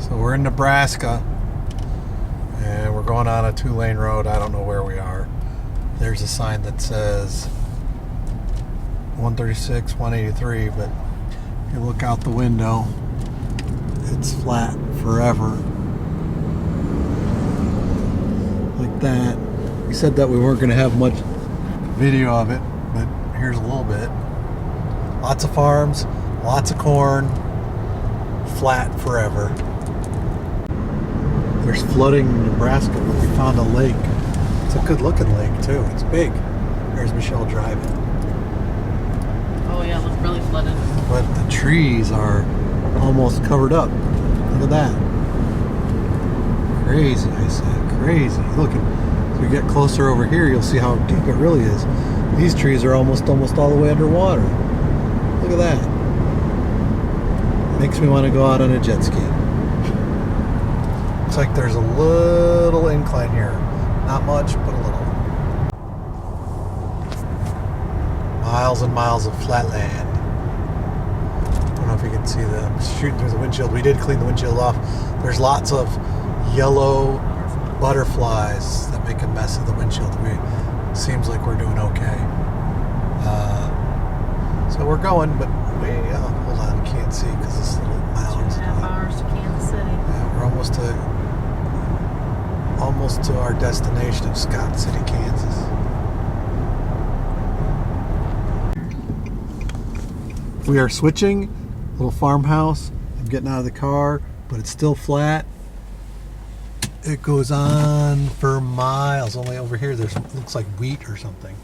So we're in Nebraska, and we're going on a 2-lane road. I don't know where we are. There's a sign that says 136, 183, but if you look out the window, it's flat forever. Like that. We said that we weren't going to have much video of it, but here's a little bit. Lots of farms, lots of corn, flat forever. There's flooding in Nebraska, but we found a lake. It's a good looking lake too. It's big. There's Michelle driving. Oh yeah, it looks really flooded. But the trees are almost covered up. Look at that. Crazy, I said. Crazy. Look, as we get closer over here, you'll see how deep it really is. These trees are almost all the way underwater. Look at that. Makes me want to go out on a jet ski. Looks like there's a little incline here. Not much, but a little. Miles and miles of flat land. I don't know if you can see them shooting through the windshield. We did clean the windshield off. There's lots of yellow butterflies that make a mess of the windshield. Seems like we're doing okay. So we're going, but hold on, you can't see because this little mound. 2.5 hours to Kansas City. Yeah, we're almost to our destination of Scott City, Kansas. We are switching. Little farmhouse. I'm getting out of the car, but it's still flat. It goes on for miles. Only over here there's looks like wheat or something.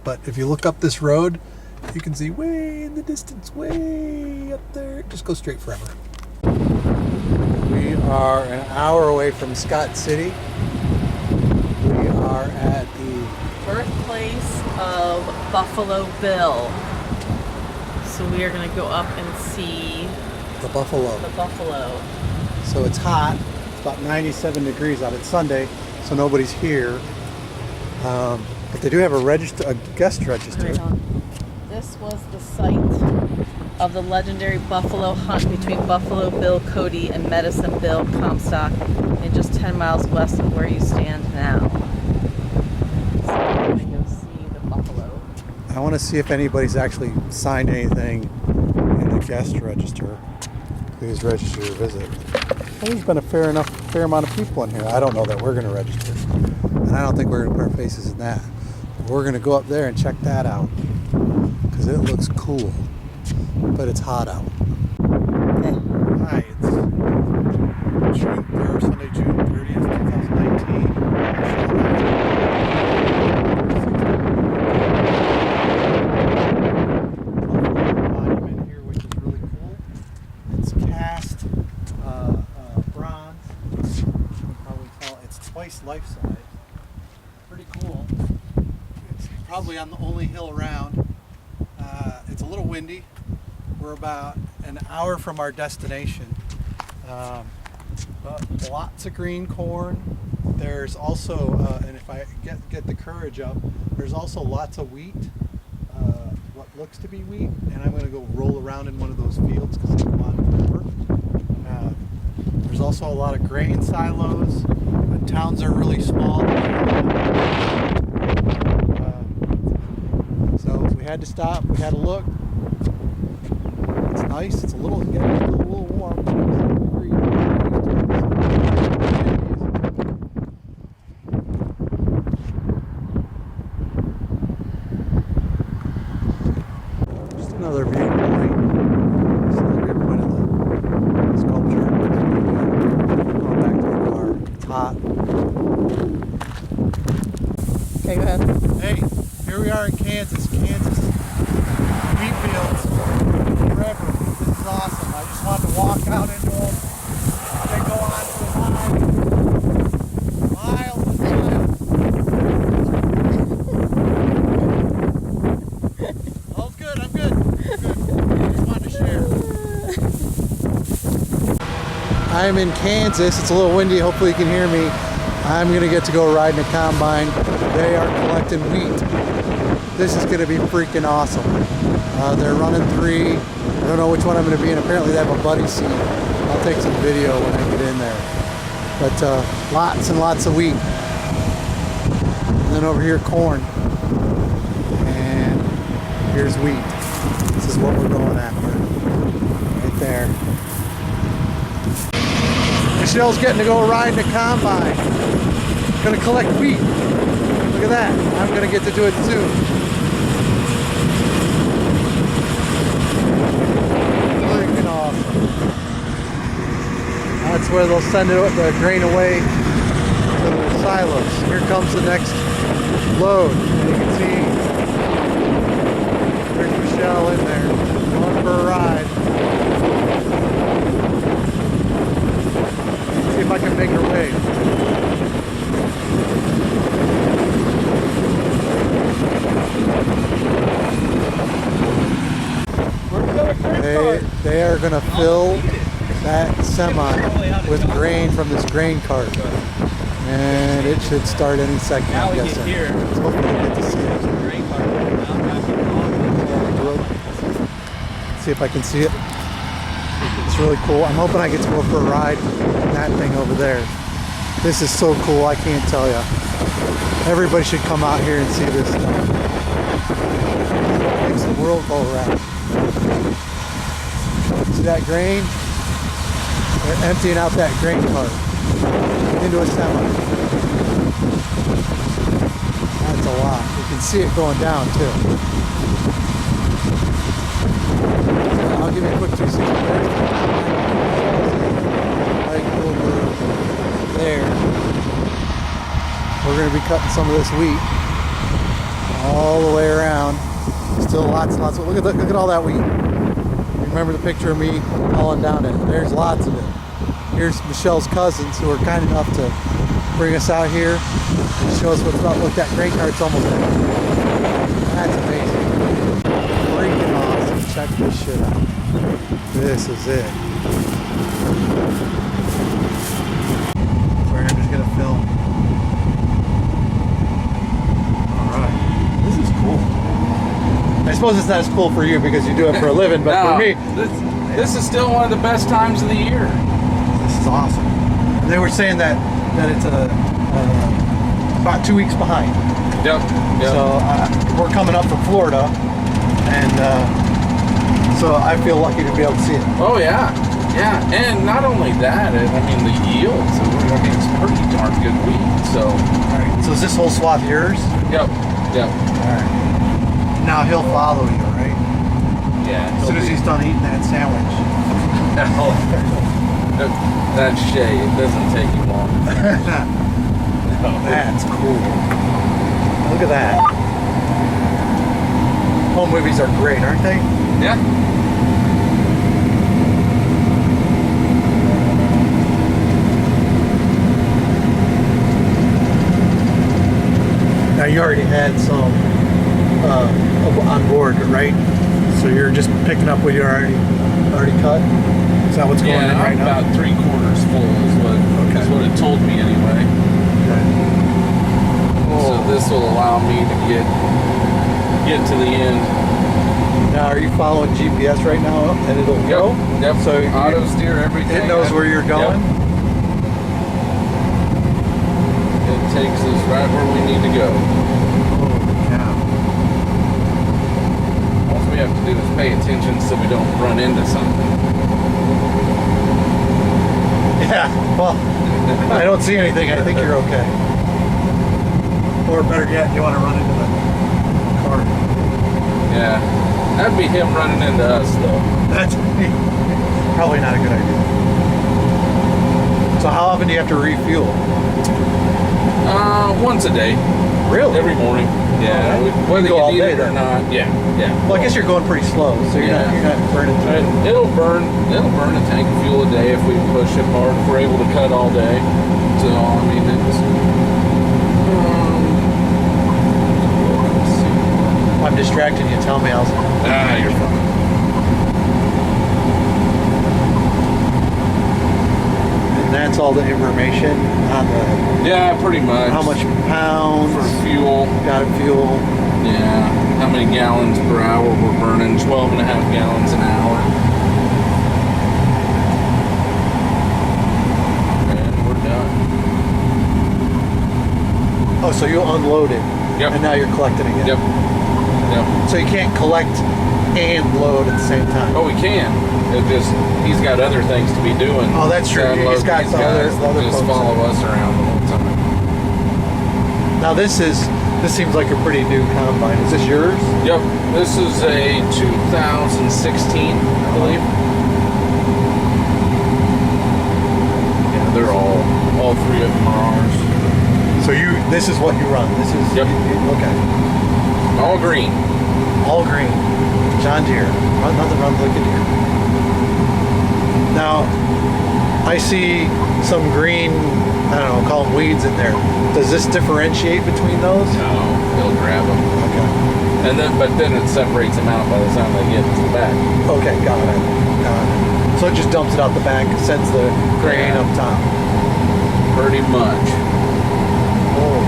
But if you look up this road, you can see way in the distance, way up there. It just goes straight forever. We are an hour away from Scott City. We are at the Birthplace of Buffalo Bill. So we are going to go up and see the buffalo. So it's hot. It's about 97 degrees out. It's Sunday, so nobody's here. But they do have a guest register. This was the site of the legendary buffalo hunt between Buffalo Bill Cody and Medicine Bill Comstock, and just 10 miles west of where you stand now. So we're going to go see the buffalo. I want to see if anybody's actually signed anything in the guest register. Please register your visit. Well, there's been a fair amount of people in here. I don't know that we're going to register, and I don't think we're going to put our faces in that. But we're going to go up there and check that out because it looks cool, but it's hot out. Hi, it's Sunday, June 30th, 2019. Monument here, which is really cool. It's cast bronze. You can probably tell it's twice life size. Pretty cool. It's probably on the only hill around. It's a little windy. We're about an hour from our destination. But lots of green corn. There's also, and if I get the courage up, there's also lots of wheat. What looks to be wheat, and I'm going to go roll around in one of those fields because I want it over. There's also a lot of grain silos. The towns are really small. So we had to stop. We had to look. It's nice. It's getting a little warm. Just another viewpoint. Just another viewpoint of the sculpture. Going back to the car. It's hot. Okay, go ahead. Hey, here we are in Kansas. Wheat fields. Forever. This is awesome. I just wanted to walk out into them. They go on for miles and miles. Oh, good. I'm good. Just wanted to share. I'm in Kansas. It's a little windy. Hopefully you can hear me. I'm going to get to go ride in a combine. They are collecting wheat. This is going to be freaking awesome. They're running 3. I don't know which one I'm going to be in. Apparently they have a buddy seat. I'll take some video when I get in there. But lots and lots of wheat. And then over here, corn. And here's wheat. This is what we're going after. Right there. Michelle's getting to go ride in the combine. Gonna collect wheat. Look at that. I'm gonna get to do it too. Freaking awesome. That's where they'll send the grain away to the silos. Here comes the next load. And you can see there's Michelle in there, going for a ride. See if I can make her wave. They are going to fill that semi with grain from this grain cart. And it should start any second, I'm guessing. So hopefully we get to see it. See if I can see it. It's really cool. I'm hoping I get to go for a ride in that thing over there. This is so cool, I can't tell you. Everybody should come out here and see this stuff. It makes the world go around. See that grain? They're emptying out that grain cart into a semi. That's a lot. You can see it going down too. I'll give you a quick 360. Right over there. We're going to be cutting some of this wheat all the way around. Still lots and lots of, look at all that wheat. Remember the picture of me hauling down it. There's lots of it. Here's Michelle's cousins who are kind enough to bring us out here and show us what's up. Look, that grain cart's almost empty. That's amazing. Freaking awesome. Check this shit out. This is it. Sorry, I'm just gonna film. Alright. This is cool. I suppose it's not as cool for you because you do it for a living, but no, for me, this is still one of the best times of the year. This is awesome. And they were saying that it's about 2 weeks behind. Yep. So we're coming up from Florida, and so I feel lucky to be able to see it. Oh yeah, yeah. And not only that, I mean the yields. I mean it's pretty darn good wheat. So. All right. So is this whole swath yours? Yep. Yep. All right. Now he'll follow you, right? Yeah. As soon as he's done eating that sandwich. That's Shay. It doesn't take you long. No. That's cool. Look at that. Home movies are great, aren't they? Yeah. Now you already had some on board, right? So you're just picking up what you already cut? Is that what's going in right I'm now? about 3/4 full is what it told me anyway. Okay. So this will allow me to get to the end. Now are you following GPS right now and it'll go? Yep. So auto steer everything. It knows where you're going? Yep. It takes us right where we need to go. All we have to do is pay attention so we don't run into something. Yeah, well, I don't see anything. I think you're okay. Or better yet, you want to run into the car. Yeah, that'd be him running into us, though. That's probably not a good idea. So how often do you have to refuel? Once a day. Really? Every morning. Yeah, whether go you all need day it or then. not. Yeah, yeah. Well, I guess you're going pretty slow, so you're not burning through it. It'll burn a tank of fuel a day if we push it hard, if we're able to cut all day. So, I mean, it's... let's see. I'm distracted, you tell me. You're fine. And that's all the information on the... Yeah, pretty much. How much pounds? For fuel. Got it, fuel. Yeah. How many gallons per hour we're burning? 12.5 gallons an hour. Oh, so you unload it, Yep. and now you're collecting again. Yep. Yep. So you can't collect and load at the same time. Oh, we can. It just he's got other things to be doing. Oh, that's true. to unload He's got these the other- guys the other that just folks. follow us around the whole time. Now this seems like a pretty new combine. Is this yours? Yep. This is a 2016, I believe. Yeah, they're all three of them are ours. So this is what you run. This is Yep. Okay. All green. All green. John Deere. Nothing runs like a deer. Now, I see some green, I don't know, call them weeds in there. Does this differentiate between those? No, they'll grab them. Okay. And then, but then it separates them out by the time they get to the back. Okay, got it. Got it. So it just dumps it out the back, sends the grain Yeah. up top. Pretty much. Oh.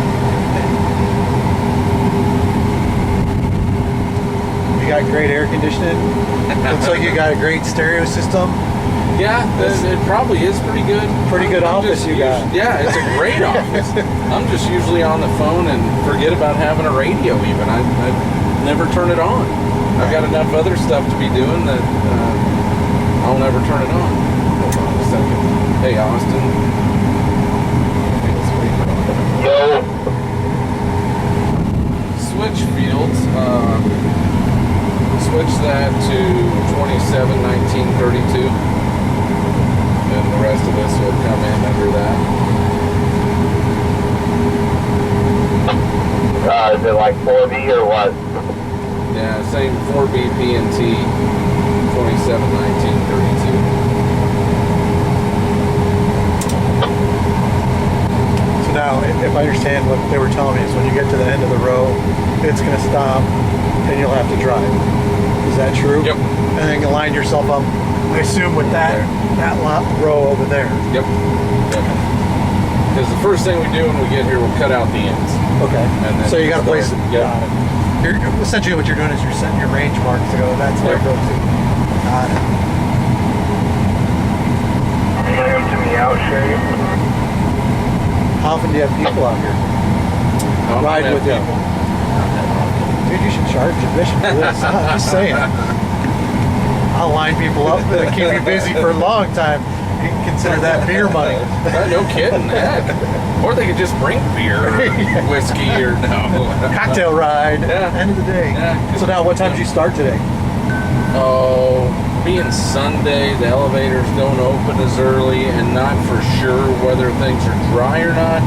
You got great air conditioning. Looks like you got a great stereo system. Yeah, it probably is pretty good. Pretty good I'm office just you got. Yeah, it's a great office. I'm just usually on the phone and forget about having a radio even. I never turn it on. I've got enough other stuff to be doing that I'll never turn it on. Hold on a second. Hey, Austin. Switch fields. Switch that to 271932. And the rest of this will come in under that. Is it like 4B or what? Yeah, same 4B PNT 271932. So now, if I understand what they were telling me, is when you get to the end of the row, it's going to stop, and you'll have to drive. Is that true? Yep. And then you line yourself up, I assume, with that row over there. Yep. Because the first thing we do when we get here, we'll cut out the ends. Okay. And then So you got to place it. Yep. Got it. Essentially, what you're doing is you're setting your range marks to go. That's where it goes to. Got it. You gonna come to me out, Sherry? How often do you have people out here? Don't Ride have with you. people. Dude, you should charge admission for this. I'm just saying. I'll line people up and keep you busy for a long time. You can consider that beer money. No kidding, that. Or they could just bring beer or whiskey or no. Cocktail ride. Yeah. End of the day. Yeah. So now, what time did you start today? Oh, being Sunday, the elevators don't open as early and not for sure whether things are dry or not.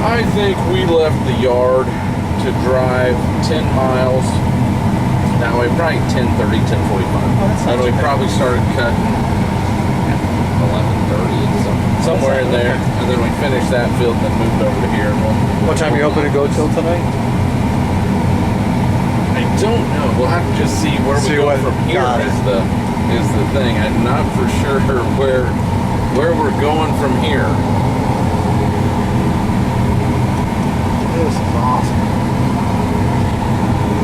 I think we left the yard to drive 10 miles. That way, probably 10:30, 10:45. that's not And we too bad. probably started cutting 11:30, somewhere in there. Okay. And then we finished that field and then moved over to here. And What time are you hoping to go till tonight? I don't know. We'll have to just see where See we go what- from here got it. is the thing. I'm not for sure where we're going from here. This is awesome.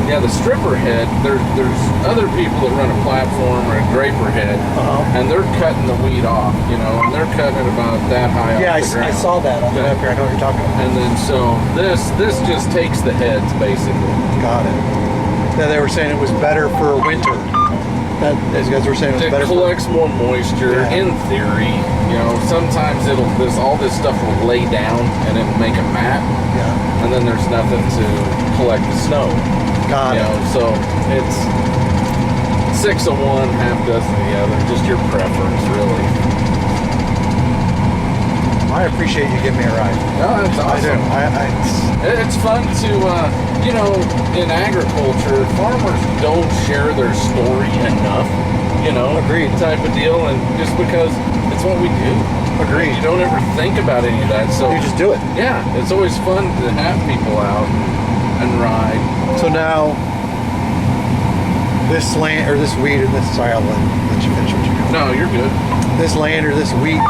Yeah, the stripper head, there's other people that run a platform or a draper head, Uh-huh. and they're cutting the weed off, and they're cutting it about that high Yeah, off the ground. I saw that on the Okay. map here. I know what you're talking about. And then so this just takes the heads basically. Got it. Yeah, they were saying it was better for winter. These guys were saying it was It better collects more moisture Yeah. in theory. Sometimes all this stuff will lay down and it'll make a mat, for. Yeah. and then there's nothing to collect the snow. Got it. So it's 6 of one, half dozen of the other. Just your preference, really. I appreciate you giving me a ride. No, that's I do. awesome. It's fun to, in agriculture, farmers don't share their story enough, Agreed. type of deal, and just because it's what we do. Agreed. You don't ever think about any of that, so You just do it. yeah, it's always fun to have people out and ride. So now, this land or this wheat, and I'll let you finish what you're doing. No, you're good. This land or this wheat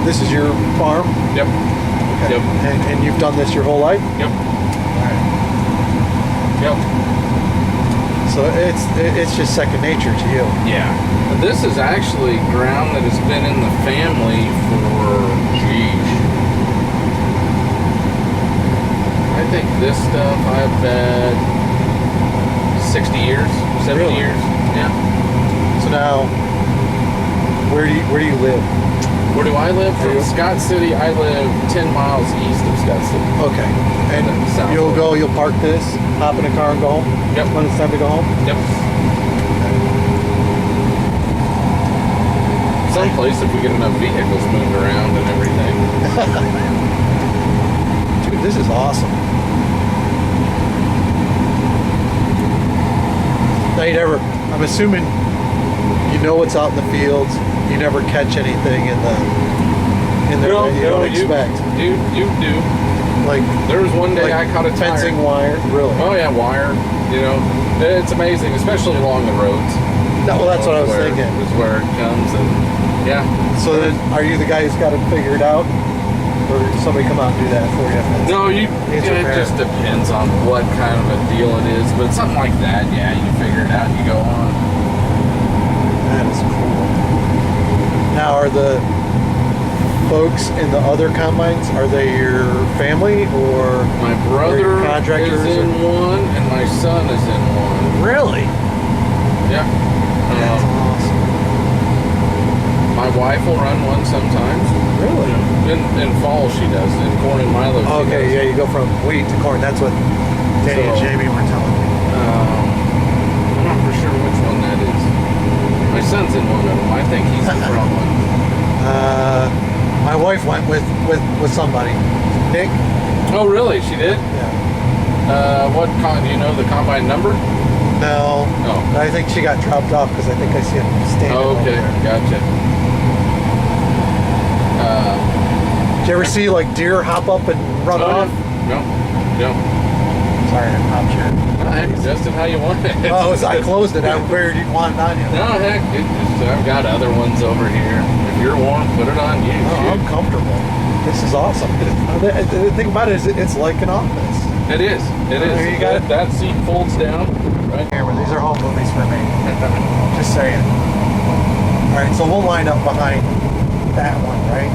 this is your farm? Yep. Okay. Yep. And you've done this your whole life? Yep. Yep. So it's just second nature to you. Yeah. And this is actually ground that has been in the family for, think this stuff I bet 60 years, 70 Really? years. Yeah. So now, where do you live? Where do I live? From You- Scott City, I live 10 miles east of Scott City. Okay. And South you'll Florida. you'll park this, hop in a car and go home? Yep. When it's time to go home? Yep. Someplace if we get enough vehicles moved around and everything. Dude, this is awesome. Now you never, I'm assuming you know what's out in the fields. You never catch anything in there that you don't expect. You do. Like There was one day I caught a tire. fencing wire. Really? Oh yeah, wire. You know, it's amazing, especially along the roads. No, well, that's what I was Where- thinking. Is where it comes, and yeah. So then, are you the guy who's got it figured out, or did somebody come out and do that for you? No, Needs it repair. just depends on what kind of a deal it is, but something like that, yeah, you figure it out and you go on. That is cool. Now, are the folks in the other combines, are they your family or My Or brother contractors is in one, and my son is in one. really? Yeah. That's awesome. My wife will run one sometimes. Really? In fall she does. In corn and milo she Okay, does. yeah, you go from wheat to corn. That's what Danny and So- Jamie were telling me. I'm not for sure which one that is. My son's in one of them. I think he's the front one. My wife went with somebody. Nick? Oh, really? She did? Yeah. Do you know the combine number? No. No. I think she got dropped off because I think I see him standing Oh, over okay, there. gotcha. Did you ever see like deer hop up and run off? No. Sorry, I popped your. I adjusted how you want it. Oh, I closed it. I figured you'd want it on you. No, heck, I've got other ones over here. If you're warm, put it on you. Oh, I'm comfortable. This is awesome. The thing about it is it's like an office. It is. It is. There you go. That seat folds down. Right. Camera, these are home movies for me. Just saying. All right, so we'll line up behind that one, right?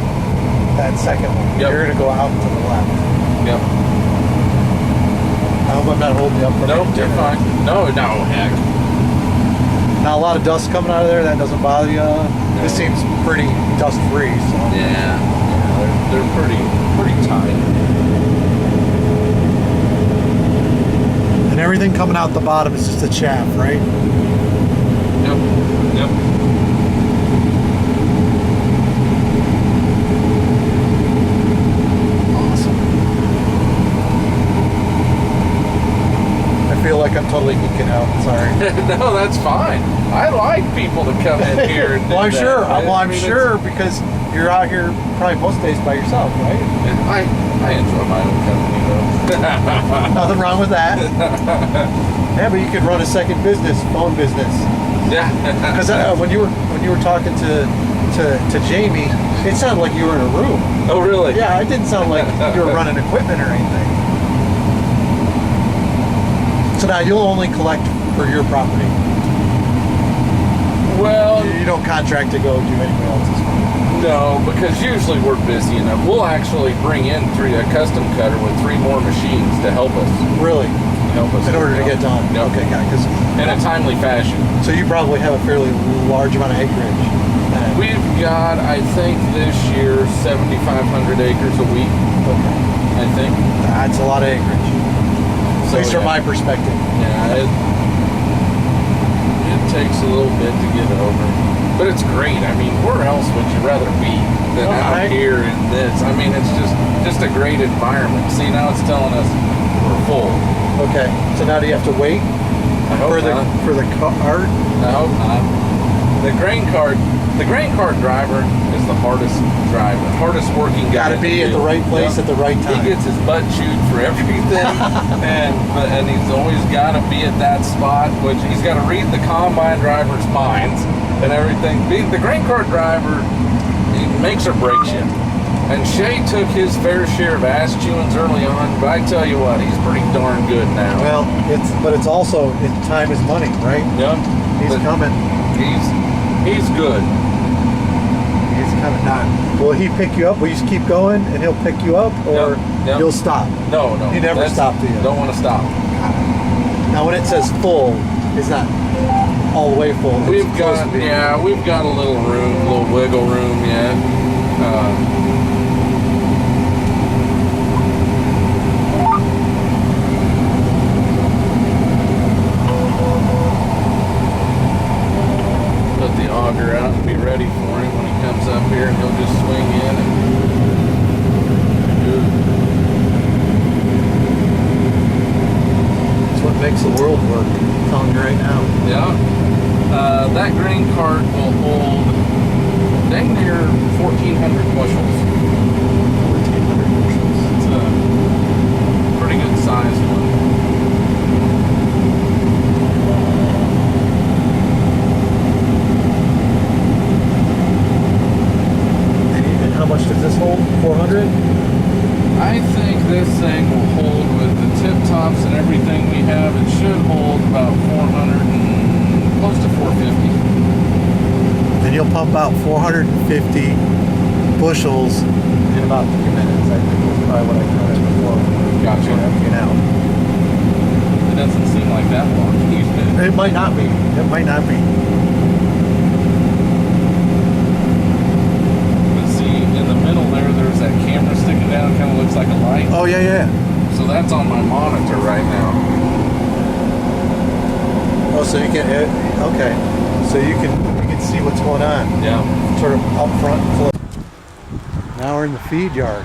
That second one. Yep. You're gonna go out to the left. Yep. I hope I'm not holding you up. No, you're fine. No, heck. Now a lot of dust coming out of there. That doesn't bother you. This seems pretty dust free. So. Yeah. They're pretty tight. And everything coming out the bottom is just the chaff, right? Yep. Awesome. I feel like I'm totally geeking out. Sorry. No, that's fine. I like people to come in here. And Well, I'm do that. sure. Well, I I'm mean, sure because you're out here probably most days by yourself, right? I enjoy my own company though. Nothing wrong with that. Yeah, but you could run a second business, phone business. Yeah. Because when you were talking to Jamie, it sounded like you were in a room. Oh, really? Yeah, it didn't sound like you were running equipment or anything. So now you'll only collect for your property. Well, You don't contract to go do anybody else's. no, because usually we're busy enough. We'll actually bring in a custom cutter with 3 more machines to help us. Really? Help us In order to get done. Yep. Okay, got it. In a timely fashion. So you probably have a fairly large amount of acreage. We've got, I think, this year 7,500 acres a week. Okay. I think. That's a lot of acreage. At least from yeah. my perspective. Yeah, it takes a little bit to get over. But it's great. I mean, where else would you rather be than Oh, out right. here in this? I mean, it's just a great environment. See, now it's telling us we're full. Okay. So now do you have to wait I hope for the not. cart? I hope not. The grain cart driver is the hardest driver, hardest working guy. Got to be at the right place at the right time. He gets his butt chewed for everything, and he's always got to be at that spot. Which he's got to read the combine driver's minds and everything. The grain cart driver, he makes or breaks you. And Shay took his fair share of ass chewings early on, but I tell you what, he's pretty darn good now. Well, it's also time is money, right? Yeah, He's but coming. He's good. He's coming. Not Will he pick you up? Will you just keep going and he'll pick you up, or Yep. you'll stop? No. He never stopped you. Don't want to stop. Now, when it says full, it's not all the way full. It's We've close got to being- we've got a little room, a little wiggle room yet. Put the auger out and be ready for him when he comes up here, and he'll just swing in and That's what makes the world work. I'm telling you right now. yeah. That grain cart will hold dang near 1,400 bushels. 1,400 bushels. It's a pretty good sized one. And how much does this hold? 400? I think this thing will hold with the tip tops and everything we have. It should hold about 400 and close to 450. Then you'll pump out 450 bushels in about 3 minutes. I think that's probably what I counted before. Gotcha. Emptying out. It doesn't seem like that long. It might not be. It might not be. But see, in the middle there's that camera sticking down. Kind of looks like a light. Oh yeah, yeah. So that's on my monitor right now. Oh, so you can. Okay. So you can see what's going on. Yeah. Sort of up front and close. Now we're in the feed yard.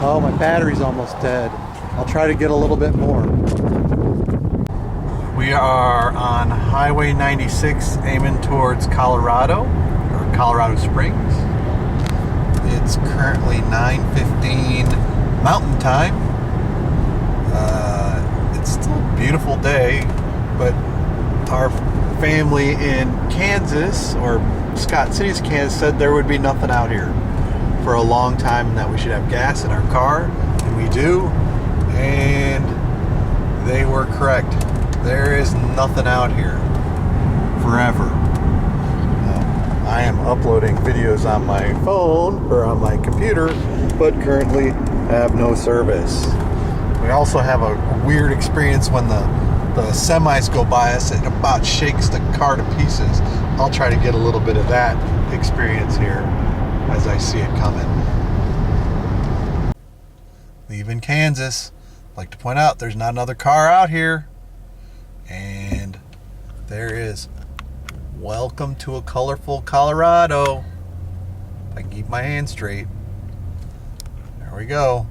Oh, my battery's almost dead. I'll try to get a little bit more. We are on Highway 96 aiming towards Colorado, or Colorado Springs. It's currently 9:15 Mountain Time. It's still a beautiful day, but our family in Kansas, or Scott City's Kansas, said there would be nothing out here for a long time and that we should have gas in our car, and we do, and they were correct. There is nothing out here forever. I am uploading videos on my phone or on my computer, but currently have no service. We also have a weird experience when the semis go by us. It about shakes the car to pieces. I'll try to get a little bit of that experience here as I see it coming. Leaving Kansas. I'd like to point out there's not another car out here. And there is. Welcome to a colorful Colorado. If I can keep my hand straight. There we go.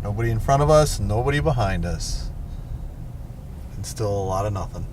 Nobody in front of us, nobody behind us. And still a lot of nothing.